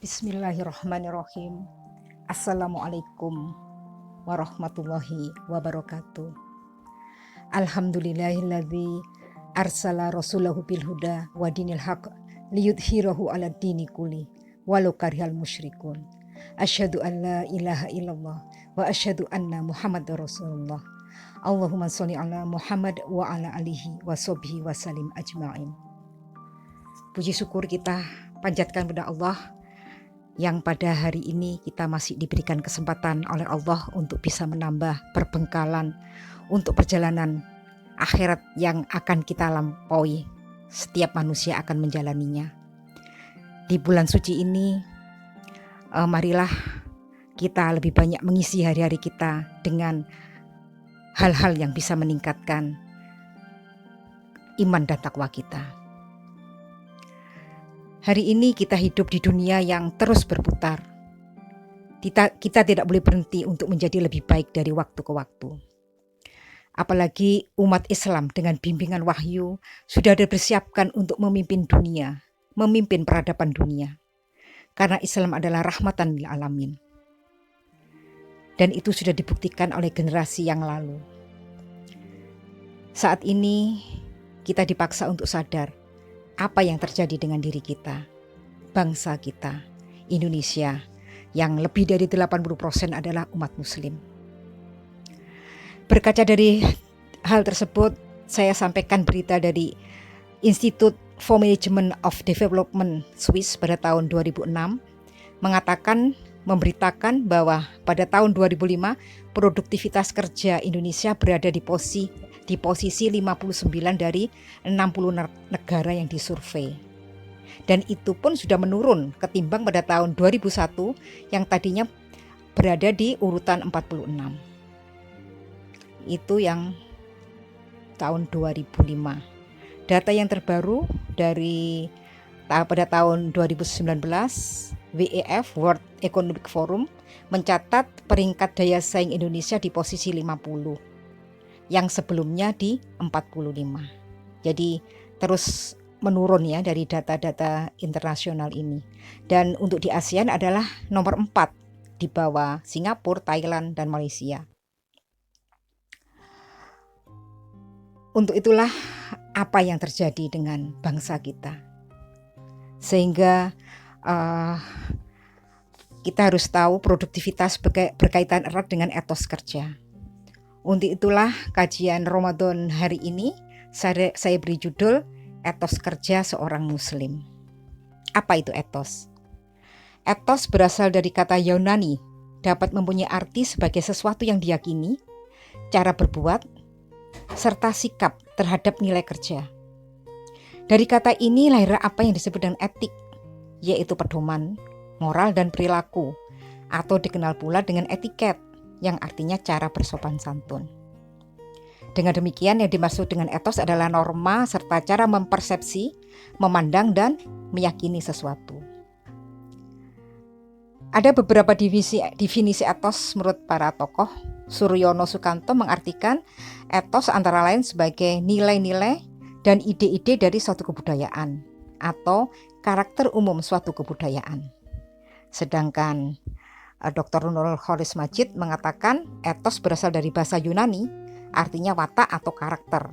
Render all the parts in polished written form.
Bismillahirrahmanirrahim. Assalamualaikum warahmatullahi wabarakatuh. Alhamdulillahilladzi arsala rasulahu bil huda wa dinil haq liyudhhirahu ala dini kulli walau karihal musyrikun. Asyhadu an la ilaha illallah wa asyhadu anna Muhammadar Rasulullah. Allahumma sholli ala Muhammad wa ala alihi wa sahbihi wa salim ajma'in. Puji syukur kita panjatkan kepada Allah yang pada hari ini kita masih diberikan kesempatan oleh Allah untuk bisa menambah perbengkalan untuk perjalanan akhirat yang akan kita lampaui. Setiap manusia akan menjalaninya. Di bulan suci ini, marilah kita lebih banyak mengisi hari-hari kita dengan hal-hal yang bisa meningkatkan iman dan takwa kita. Hari ini kita hidup di dunia yang terus berputar. Kita tidak boleh berhenti untuk menjadi lebih baik dari waktu ke waktu. Apalagi umat Islam dengan bimbingan wahyu sudah dipersiapkan untuk memimpin dunia, memimpin peradaban dunia. Karena Islam adalah rahmatan lil alamin. Dan itu sudah dibuktikan oleh generasi yang lalu. Saat ini kita dipaksa untuk sadar apa yang terjadi dengan diri kita, bangsa kita, Indonesia, yang lebih dari 80% adalah umat muslim. Berkaca dari hal tersebut, saya sampaikan berita dari Institute for Management of Development Swiss pada tahun 2006 memberitakan bahwa pada tahun 2005 produktivitas kerja Indonesia berada di posisi 59 dari 60 negara yang disurvei. Dan itu pun sudah menurun ketimbang pada tahun 2001 yang tadinya berada di urutan 46. Itu yang tahun 2005. Data yang terbaru dari pada tahun 2019, WEF World Economic Forum mencatat peringkat daya saing Indonesia di posisi 50. Yang sebelumnya di 45. Jadi terus menurun ya dari data-data internasional ini. Dan untuk di ASEAN adalah nomor 4 di bawah Singapura, Thailand, dan Malaysia. Untuk itulah apa yang terjadi dengan bangsa kita. Sehingga kita harus tahu produktivitas berkaitan erat dengan etos kerja. Untuk itulah kajian Ramadan hari ini saya beri judul Etos Kerja Seorang Muslim. Apa itu etos? Etos berasal dari kata Yunani, dapat mempunyai arti sebagai sesuatu yang diyakini, cara berbuat, serta sikap terhadap nilai kerja. Dari kata ini lahirlah apa yang disebut dengan etik, yaitu pedoman, moral dan perilaku, atau dikenal pula dengan etiket, yang artinya cara bersopan santun. Dengan demikian yang dimaksud dengan etos adalah norma serta cara mempersepsi, memandang dan meyakini sesuatu. Ada beberapa definisi etos menurut para tokoh. Suryono Sukanto mengartikan etos antara lain sebagai nilai-nilai dan ide-ide dari suatu kebudayaan atau karakter umum suatu kebudayaan. Sedangkan Dr. Nurul Khalis Majid mengatakan etos berasal dari bahasa Yunani, artinya watak atau karakter.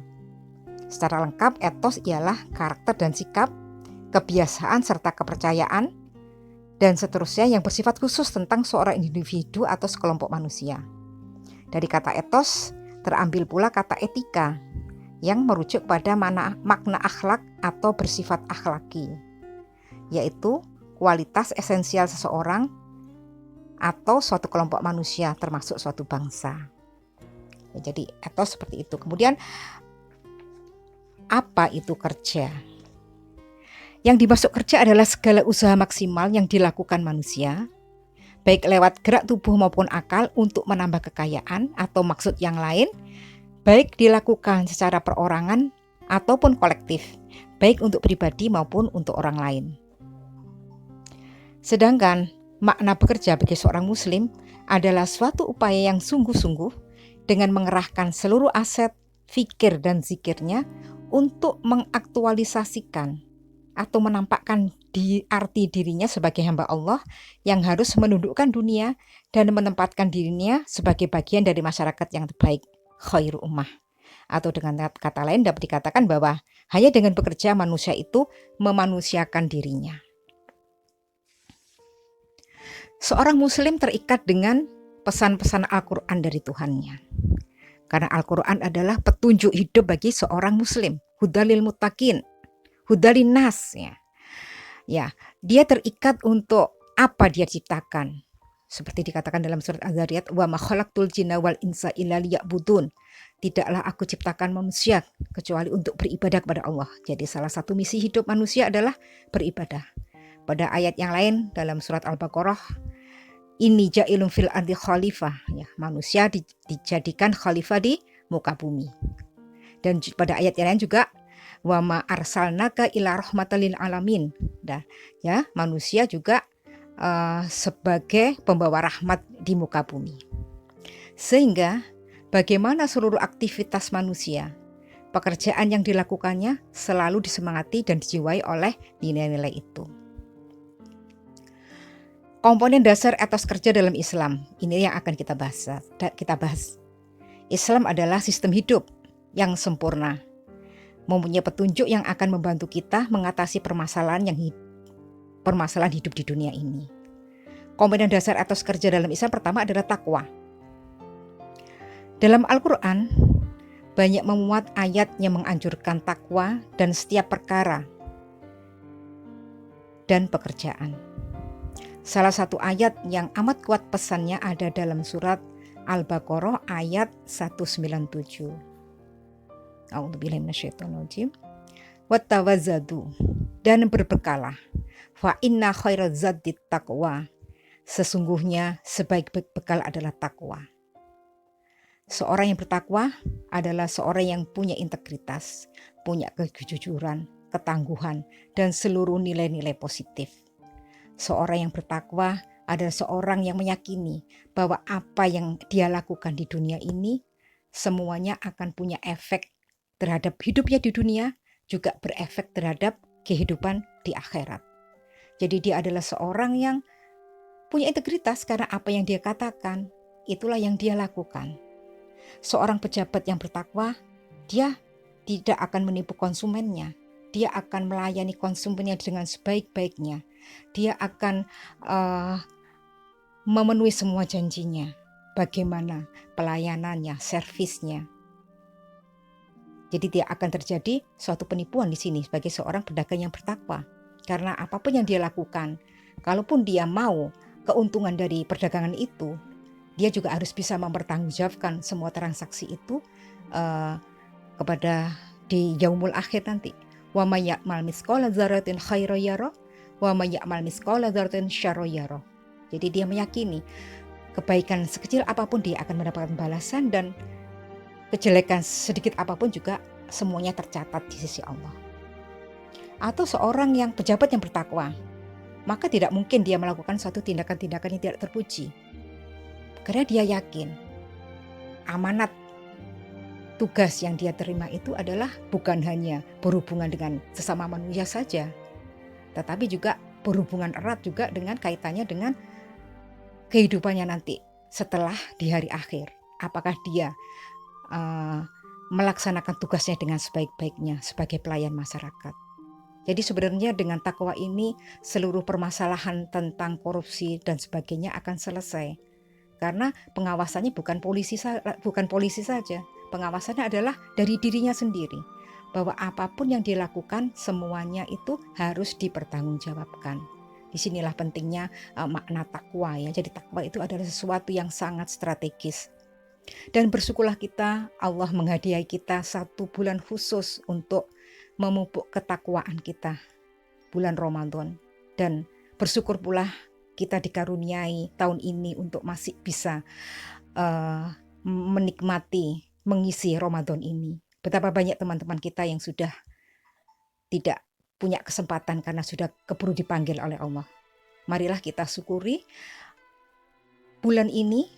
Secara lengkap, etos ialah karakter dan sikap, kebiasaan serta kepercayaan, dan seterusnya yang bersifat khusus tentang seorang individu atau sekelompok manusia. Dari kata etos terambil pula kata etika, yang merujuk pada makna akhlak atau bersifat akhlaki, yaitu kualitas esensial seseorang atau suatu kelompok manusia termasuk suatu bangsa. Ya, jadi etos seperti itu. Kemudian apa itu kerja? Yang dimaksud kerja adalah segala usaha maksimal yang dilakukan manusia, baik lewat gerak tubuh maupun akal untuk menambah kekayaan atau maksud yang lain, baik dilakukan secara perorangan ataupun kolektif, baik untuk pribadi maupun untuk orang lain. Sedangkan makna bekerja bagi seorang muslim adalah suatu upaya yang sungguh-sungguh dengan mengerahkan seluruh aset, fikir dan zikirnya untuk mengaktualisasikan atau menampakkan di arti dirinya sebagai hamba Allah yang harus menundukkan dunia dan menempatkan dirinya sebagai bagian dari masyarakat yang terbaik, khairu ummah. Atau dengan kata lain dapat dikatakan bahwa hanya dengan bekerja manusia itu memanusiakan dirinya. Seorang muslim terikat dengan pesan-pesan Al-Quran dari Tuhannya. Karena Al-Quran adalah petunjuk hidup bagi seorang muslim. Hudalil muttaqin, hudalin nas. Ya, dia terikat untuk apa dia ciptakan. Seperti dikatakan dalam surat Az-Zariyat, wa ma khalaqtul jinna wal insa illa liya'budun. Tidaklah aku ciptakan manusia kecuali untuk beribadah kepada Allah. Jadi salah satu misi hidup manusia adalah beribadah. Pada ayat yang lain dalam surat Al-Baqarah, ini ja'ilun fil ardi khalifah, ya, manusia dijadikan khalifah di muka bumi. Dan pada ayat yang lain juga wa ma arsalnaka ila rahmatal lil alamin. Ya, manusia juga sebagai pembawa rahmat di muka bumi. Sehingga bagaimana seluruh aktivitas manusia, pekerjaan yang dilakukannya selalu disemangati dan dijiwai oleh nilai-nilai itu. Komponen dasar etos kerja dalam Islam, ini yang akan kita bahas. Islam adalah sistem hidup yang sempurna, mempunyai petunjuk yang akan membantu kita mengatasi permasalahan hidup di dunia ini. Komponen dasar etos kerja dalam Islam pertama adalah takwa. Dalam Al-Quran, banyak memuat ayat yang menganjurkan takwa dan setiap perkara dan pekerjaan. Salah satu ayat yang amat kuat pesannya ada dalam surat Al-Baqarah ayat 197. A'udzubillahi minasyaitonirrajim. Wattawazadu, dan berbekalah. Fa inna khairaz zadi taqwa. Sesungguhnya sebaik-baik bekal adalah takwa. Seorang yang bertakwa adalah seorang yang punya integritas, punya kejujuran, ketangguhan, dan seluruh nilai-nilai positif. Seorang yang bertakwa adalah seorang yang meyakini bahwa apa yang dia lakukan di dunia ini semuanya akan punya efek terhadap hidupnya di dunia, juga berefek terhadap kehidupan di akhirat. Jadi dia adalah seorang yang punya integritas karena apa yang dia katakan, itulah yang dia lakukan. Seorang pejabat yang bertakwa, dia tidak akan menipu konsumennya. Dia akan melayani konsumennya dengan sebaik-baiknya. Dia akan memenuhi semua janjinya. Bagaimana pelayanannya, servisnya. Jadi tidak akan terjadi suatu penipuan di sini sebagai seorang pedagang yang bertakwa. Karena apapun yang dia lakukan, kalaupun dia mau keuntungan dari perdagangan itu, dia juga harus bisa mempertanggungjawabkan semua transaksi itu kepada di yaumul akhir nanti. Wa may ya'mal mithqala dzarratin khairan yarah wa may ya'mal mithqala dzarratin syarran yarah. Jadi dia meyakini kebaikan sekecil apapun dia akan mendapatkan balasan, dan kejelekan sedikit apapun juga semuanya tercatat di sisi Allah. Atau seorang yang pejabat yang bertakwa, maka tidak mungkin dia melakukan suatu tindakan-tindakan yang tidak terpuji. Karena dia yakin amanat tugas yang dia terima itu adalah bukan hanya berhubungan dengan sesama manusia saja, tetapi juga berhubungan erat juga dengan kaitannya dengan kehidupannya nanti setelah di hari akhir. Apakah dia melaksanakan tugasnya dengan sebaik-baiknya sebagai pelayan masyarakat. Jadi sebenarnya dengan takwa ini seluruh permasalahan tentang korupsi dan sebagainya akan selesai. Karena pengawasannya bukan polisi saja. Pengawasannya adalah dari dirinya sendiri. Bahwa apapun yang dilakukan semuanya itu harus dipertanggungjawabkan. Disinilah pentingnya makna takwa ya. Jadi takwa itu adalah sesuatu yang sangat strategis. Dan bersyukurlah kita, Allah menghadiahi kita satu bulan khusus untuk memupuk ketakwaan kita, bulan Ramadan. Dan bersyukur pula kita dikaruniai tahun ini untuk masih bisa menikmati, mengisi Ramadan ini. Betapa banyak teman-teman kita yang sudah tidak punya kesempatan karena sudah keburu dipanggil oleh Allah. Marilah kita syukuri bulan ini,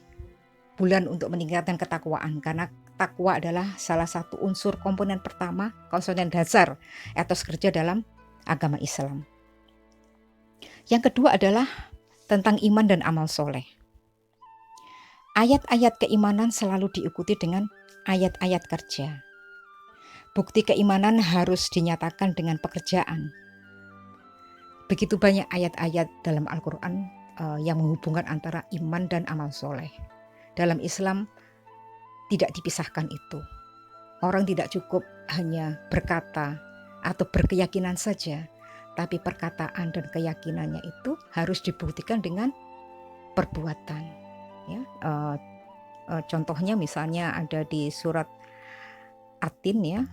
bulan untuk meningkatkan ketakwaan, karena takwa adalah salah satu unsur komponen pertama, komponen dasar etos kerja dalam agama Islam. Yang kedua adalah tentang iman dan amal soleh. Ayat-ayat keimanan selalu diikuti dengan ayat-ayat kerja. Bukti keimanan harus dinyatakan dengan pekerjaan. Begitu banyak ayat-ayat dalam Al-Quran yang menghubungkan antara iman dan amal soleh. Dalam Islam tidak dipisahkan itu. Orang tidak cukup hanya berkata atau berkeyakinan saja, tapi perkataan dan keyakinannya itu harus dibuktikan dengan perbuatan. Ya, contohnya misalnya ada di surat At-Tin ya,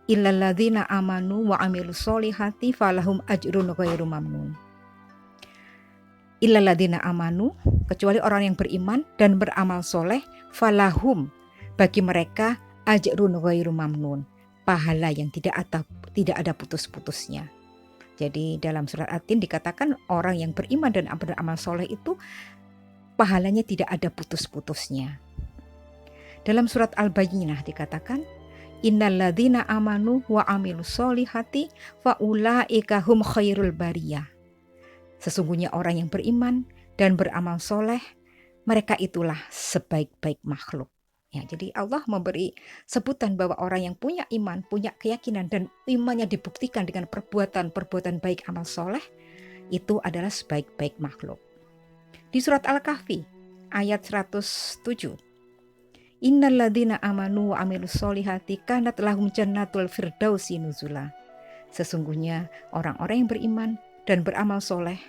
illalladzina amanu wa amilus solihati falahum ajrun ghairu mamnun. Illalladzina amanu, kecuali orang yang beriman dan beramal soleh, falahum, bagi mereka ajrun ghairu mamnun, pahala yang tidak ada putus-putusnya. Jadi dalam surat At-Tin dikatakan orang yang beriman dan beramal soleh itu pahalanya tidak ada putus-putusnya. Dalam surat Al-Bayyinah dikatakan innalladzina amanu wa amilus solihati fa ulaika hum khairul bariyah. Sesungguhnya orang yang beriman dan beramal soleh, mereka itulah sebaik-baik makhluk. Ya, jadi Allah memberi sebutan bahwa orang yang punya iman, punya keyakinan dan imannya dibuktikan dengan perbuatan baik amal soleh, itu adalah sebaik-baik makhluk. Di surat Al-Kahfi ayat 107, innalladzina amanu wa amilus solihati kanat lahum jannatul firdausi nuzula. Sesungguhnya orang-orang yang beriman dan beramal soleh,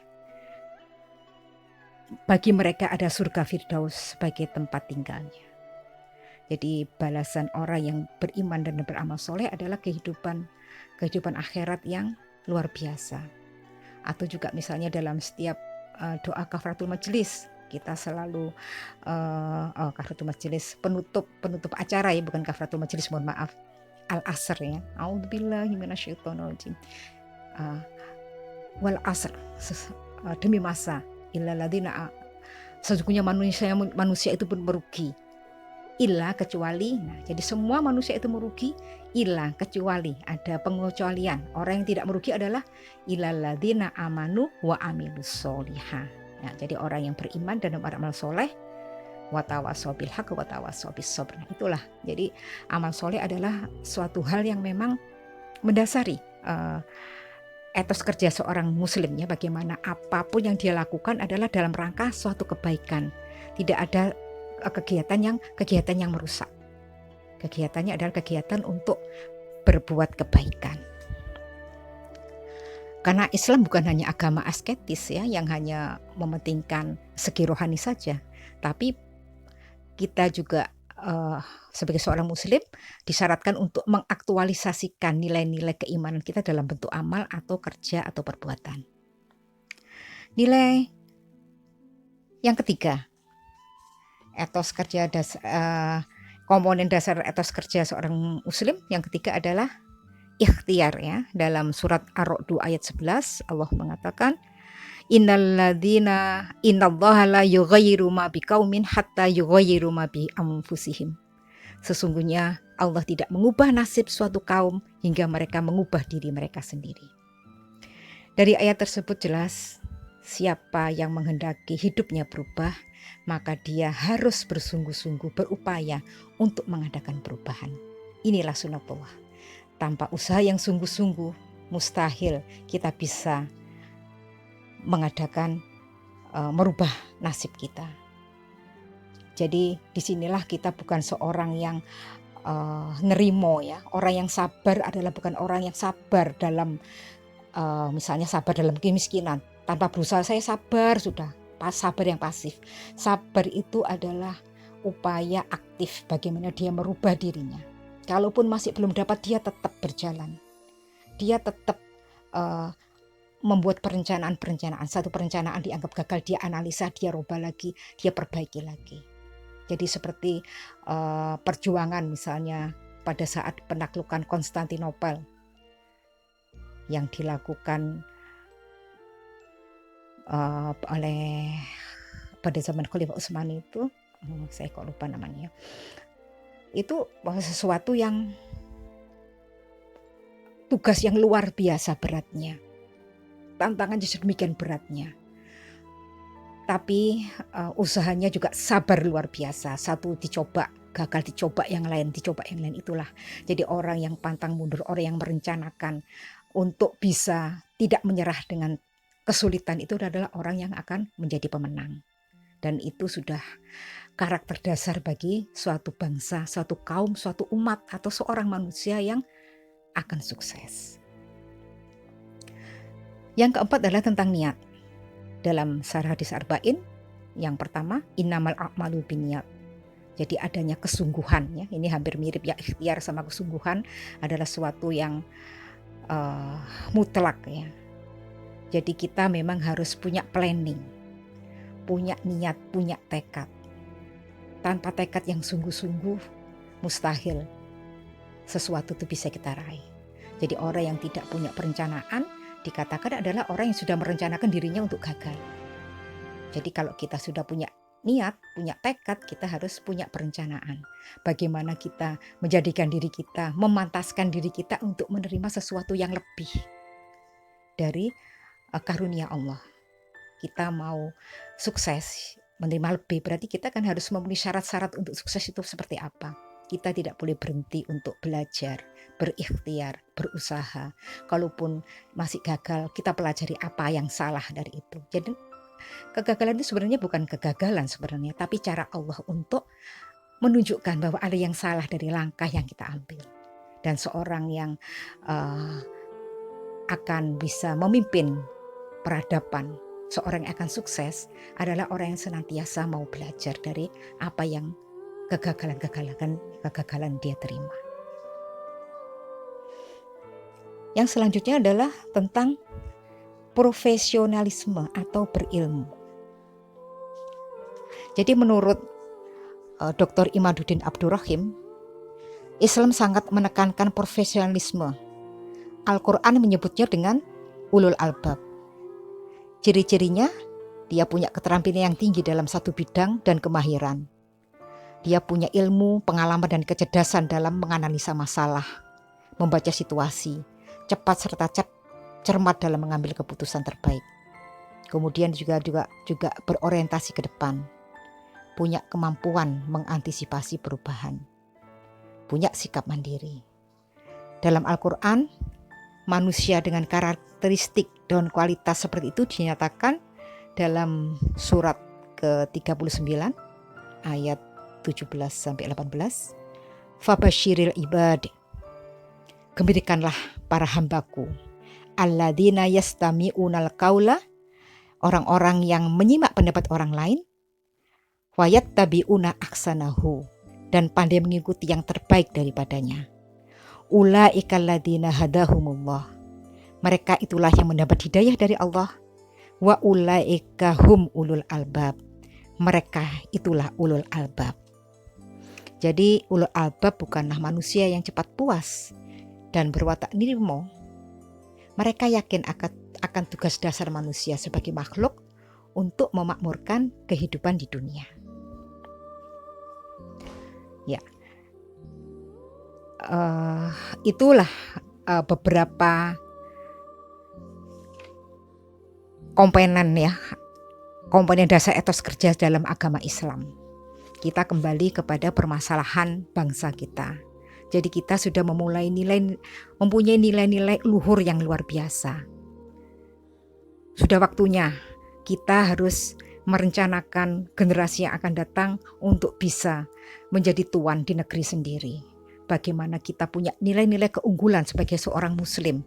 bagi mereka ada surga Firdaus sebagai tempat tinggalnya. Jadi balasan orang yang beriman dan beramal soleh adalah kehidupan akhirat yang luar biasa. Atau juga misalnya dalam setiap doa kafaratul majelis, kita selalu kafaratul majelis penutup acara ya, bukan kafaratul majelis, mohon maaf, al-asr ya, a'udzubillahi minasyaitonirrajim, wal asr, demi masa, illalladzina, sesungguhnya manusia itu pun merugi, illa kecuali, nah jadi semua manusia itu merugi, illa kecuali, ada pengecualian. Orang yang tidak merugi adalah illalladzina amanu wa amilus solihah. Ya, jadi orang yang beriman dan beramal soleh, watawasau bil haq watawasau bis sabr. Itulah. Jadi amal soleh adalah suatu hal yang memang mendasari etos kerja seorang muslim ya, bagaimana apapun yang dia lakukan adalah dalam rangka suatu kebaikan. Tidak ada kegiatan yang merusak. Kegiatannya adalah kegiatan untuk berbuat kebaikan. Karena Islam bukan hanya agama asketis ya, yang hanya mementingkan segi rohani saja, tapi kita juga sebagai seorang muslim disyaratkan untuk mengaktualisasikan nilai-nilai keimanan kita dalam bentuk amal atau kerja atau perbuatan. Nilai yang ketiga, etos kerja komponen dasar etos kerja seorang muslim yang ketiga adalah ikhtiar ya. Dalam surat Ar-Ra'd ayat 11 Allah mengatakan innallaha la yughayyiru ma biqaumin hatta yughayyiru ma bi anfusihim. Sesungguhnya Allah tidak mengubah nasib suatu kaum hingga mereka mengubah diri mereka sendiri. Dari ayat tersebut jelas, siapa yang menghendaki hidupnya berubah, maka dia harus bersungguh-sungguh berupaya untuk mengadakan perubahan. Inilah sunatullah. Tanpa usaha yang sungguh-sungguh, mustahil kita bisa mengadakan merubah nasib kita. Jadi disinilah kita bukan seorang yang nerimo ya. Orang yang sabar adalah bukan orang yang sabar dalam misalnya sabar dalam kemiskinan. Tanpa berusaha saya sabar sudah, sabar yang pasif. Sabar itu adalah upaya aktif bagaimana dia merubah dirinya. Kalaupun masih belum dapat, dia tetap berjalan. Dia tetap membuat perencanaan. Satu perencanaan dianggap gagal, dia analisa, dia rubah lagi, dia perbaiki lagi. Jadi seperti perjuangan misalnya pada saat penaklukan Konstantinopel yang dilakukan oleh pada zaman Khalifah Utsmani itu, saya kok lupa namanya. Itu sesuatu yang tugas yang luar biasa beratnya. tantangannya sedemikian beratnya. Tapi usahanya juga sabar luar biasa. Satu dicoba, gagal, dicoba yang lain, itulah. Jadi orang yang pantang mundur, orang yang merencanakan untuk bisa tidak menyerah dengan kesulitan, itu adalah orang yang akan menjadi pemenang. Dan itu sudah karakter dasar bagi suatu bangsa, suatu kaum, suatu umat, atau seorang manusia yang akan sukses. Yang keempat adalah tentang niat. Dalam Syarah Hadis Arba'in, yang pertama, innamal a'malu binniyat. Jadi adanya kesungguhan, ya. Ini hampir mirip ya, ikhtiar sama kesungguhan adalah suatu yang mutlak, ya. Jadi kita memang harus punya planning, punya niat, punya tekad. Tanpa tekad yang sungguh-sungguh, mustahil sesuatu itu bisa kita raih. Jadi orang yang tidak punya perencanaan dikatakan adalah orang yang sudah merencanakan dirinya untuk gagal. Jadi kalau kita sudah punya niat, punya tekad, kita harus punya perencanaan. Bagaimana kita menjadikan diri kita, memantaskan diri kita untuk menerima sesuatu yang lebih dari karunia Allah. Kita mau sukses, menerima lebih, berarti kita kan harus memenuhi syarat-syarat untuk sukses itu seperti apa. Kita tidak boleh berhenti untuk belajar, berikhtiar, berusaha. Kalaupun masih gagal, kita pelajari apa yang salah dari itu. Jadi kegagalan itu sebenarnya bukan kegagalan sebenarnya, tapi cara Allah untuk menunjukkan bahwa ada yang salah dari langkah yang kita ambil. Dan seorang yang akan bisa memimpin peradaban, seorang yang akan sukses adalah orang yang senantiasa mau belajar dari apa yang kegagalan dia terima. Yang selanjutnya adalah tentang profesionalisme atau berilmu. Jadi menurut Dr. Imaduddin Abdurrahim, Islam sangat menekankan profesionalisme. Al-Quran menyebutnya dengan ulul albab. Ciri-cirinya, dia punya keterampilan yang tinggi dalam satu bidang dan kemahiran. Dia punya ilmu, pengalaman, dan kecerdasan dalam menganalisa masalah, membaca situasi, cepat serta cermat dalam mengambil keputusan terbaik. Kemudian juga berorientasi ke depan, punya kemampuan mengantisipasi perubahan, punya sikap mandiri. Dalam Al-Quran, manusia dengan karakteristik dan kualitas seperti itu dinyatakan dalam surat ke-39 ayat 17-18. Fabashiril ibad, gembirakanlah para hambaku, alladzina yastami'unal qaula, orang-orang yang menyimak pendapat orang lain, wayattabi'una ahsanahu, dan pandai mengikuti yang terbaik daripadanya. Ulaika alladzina hadahumullah, mereka itulah yang mendapat hidayah dari Allah. Wa ulaika hum ulul albab, mereka itulah ulul albab. Jadi ulul albab bukanlah manusia yang cepat puas dan berwatak nirmo. Mereka yakin akan tugas dasar manusia sebagai makhluk untuk memakmurkan kehidupan di dunia. Ya, itulah beberapa komponen dasar etos kerja dalam agama Islam. Kita kembali kepada permasalahan bangsa kita. Jadi kita sudah mempunyai nilai-nilai luhur yang luar biasa. Sudah waktunya kita harus merencanakan generasi yang akan datang untuk bisa menjadi tuan di negeri sendiri. Bagaimana kita punya nilai-nilai keunggulan sebagai seorang muslim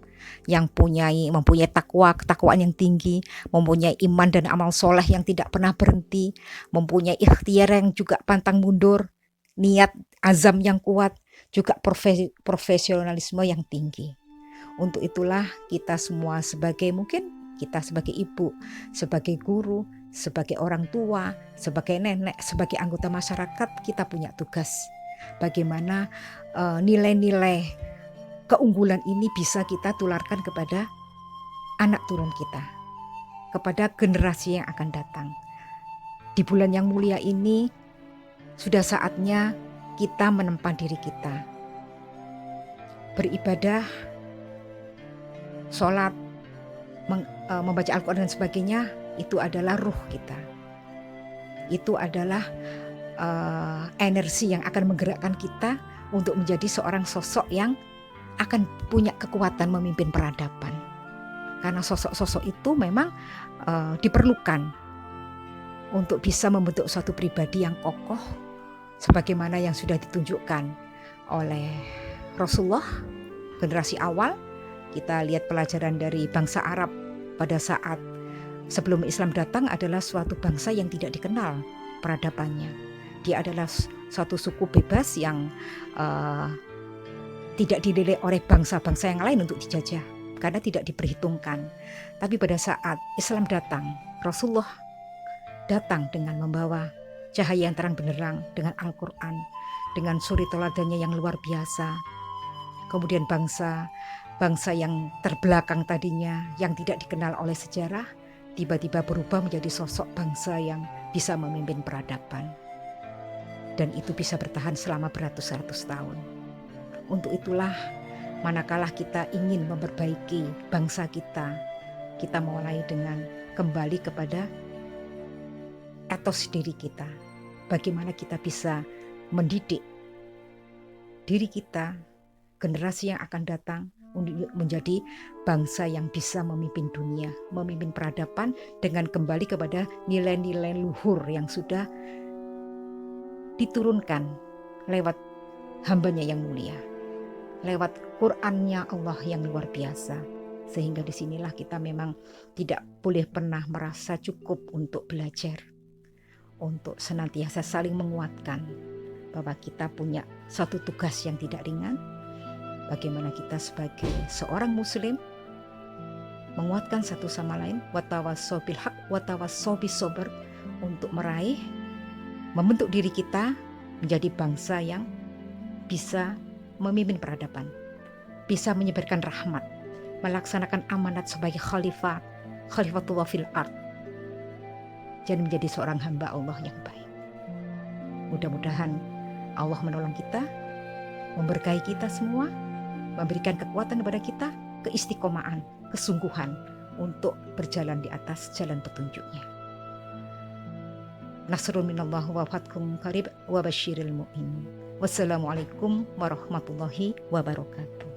yang mempunyai ketakwaan yang tinggi, mempunyai iman dan amal soleh yang tidak pernah berhenti, mempunyai ikhtiar yang juga pantang mundur, niat azam yang kuat, juga profesionalisme yang tinggi. Untuk itulah kita semua sebagai ibu, sebagai guru, sebagai orang tua, sebagai nenek, sebagai anggota masyarakat, kita punya tugas. Bagaimana nilai-nilai keunggulan ini bisa kita tularkan kepada anak turun kita, kepada generasi yang akan datang. Di bulan yang mulia ini sudah saatnya kita menempa diri kita, beribadah, sholat, membaca Al-Quran dan sebagainya, itu adalah ruh kita. Itu adalah energi yang akan menggerakkan kita untuk menjadi seorang sosok yang akan punya kekuatan memimpin peradaban. Karena sosok-sosok itu memang diperlukan untuk bisa membentuk suatu pribadi yang kokoh, sebagaimana yang sudah ditunjukkan oleh Rasulullah generasi awal. Kita lihat pelajaran dari bangsa Arab pada saat sebelum Islam datang adalah suatu bangsa yang tidak dikenal peradabannya. Dia adalah suatu suku bebas yang tidak dinilai oleh bangsa-bangsa yang lain untuk dijajah karena tidak diperhitungkan. Tapi pada saat Islam datang, Rasulullah datang dengan membawa cahaya yang terang benderang dengan Al-Quran, dengan suri teladannya yang luar biasa. Kemudian bangsa yang terbelakang tadinya, yang tidak dikenal oleh sejarah, tiba-tiba berubah menjadi sosok bangsa yang bisa memimpin peradaban. Dan itu bisa bertahan selama beratus-ratus tahun. Untuk itulah, manakala kita ingin memperbaiki bangsa kita mulai dengan kembali kepada etos diri kita. Bagaimana kita bisa mendidik diri kita, generasi yang akan datang, menjadi bangsa yang bisa memimpin dunia, memimpin peradaban dengan kembali kepada nilai-nilai luhur yang sudah diturunkan lewat hambanya yang mulia, lewat Qur'annya Allah yang luar biasa. Sehingga disinilah kita memang tidak boleh pernah merasa cukup untuk belajar, untuk senantiasa saling menguatkan bahwa kita punya satu tugas yang tidak ringan. Bagaimana kita sebagai seorang muslim menguatkan satu sama lain, watawassaw bil haq watawassaw bis sabr, untuk meraih, membentuk diri kita menjadi bangsa yang bisa memimpin peradaban, bisa menyebarkan rahmat, melaksanakan amanat sebagai khalifatullah fil ard, dan menjadi seorang hamba Allah yang baik. Mudah-mudahan Allah menolong kita, memberkahi kita semua, memberikan kekuatan kepada kita, keistiqomahan, kesungguhan untuk berjalan di atas jalan petunjuknya. Nasrun minallah wa fathun qarib wa basyiril mu'minin. Wassalamualaikum warahmatullahi wabarakatuh.